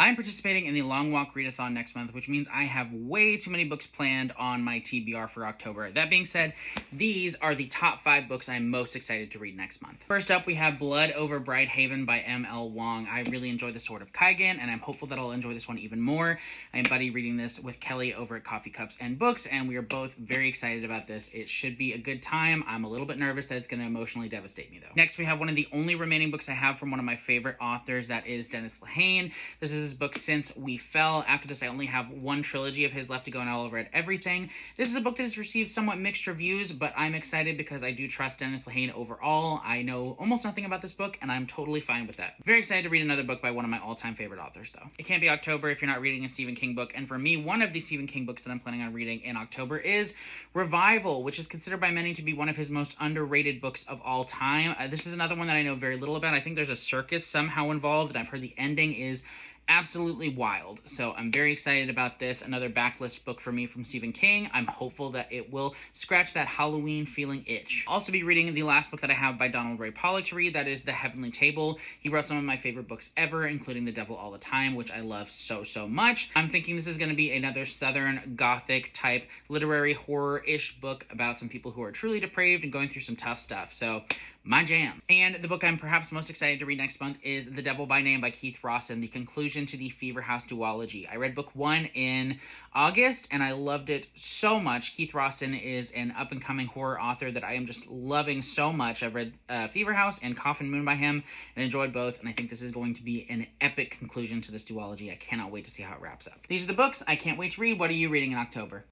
I'm participating in the Long Walk Readathon next month, which means I have way too many books planned on my TBR for October. That being said, these are the top 5 books I'm most excited to read next month. First up, we have Blood Over Brighthaven by M.L. Wang. I really enjoyed The Sword of Kaigan, and I'm hopeful that I'll enjoy this one even more. I am buddy reading this with Kelly over at Coffee Cups and Books, and we are both very excited about this. It should be a good time. I'm a little bit nervous that it's going to emotionally devastate me, though. Next, we have one of the only remaining books I have from one of my favorite authors, that is Dennis Lehane. This is his book Since We Fell. After this, I only have one trilogy of his left to go, and I'll have read everything. This is a book that has received somewhat mixed reviews, but I'm excited because I do trust Dennis Lehane overall. I know almost nothing about this book, and I'm totally fine with that. Very excited to read another book by one of my all-time favorite authors, though. It can't be October if you're not reading a Stephen King book, and for me, one of the Stephen King books that I'm planning on reading in October is Revival, which is considered by many to be one of his most underrated books of all time. This is another one that I know very little about. I think there's a circus somehow involved, and I've heard the ending is absolutely wild. So I'm very excited about this. Another backlist book for me from Stephen King. I'm hopeful that it will scratch that Halloween feeling itch. I'll also be reading the last book that I have by Donald Ray Pollock to read. That is The Heavenly Table. He wrote some of my favorite books ever, including The Devil All the Time, which I love so much. I'm thinking this is going to be another Southern Gothic type literary horror-ish book about some people who are truly depraved and going through some tough stuff. So my jam. And the book I'm perhaps most excited to read next month is The Devil by Name by Keith Rosson, the conclusion to the Fever House duology. I read book 1 in August, and I loved it so much. Keith Rosson is an up-and-coming horror author that I am just loving so much. I've read Fever House and Coffin Moon by him and enjoyed both, and I think this is going to be an epic conclusion to this duology. I cannot wait to see how it wraps up. These are the books I can't wait to read. What are you reading in October?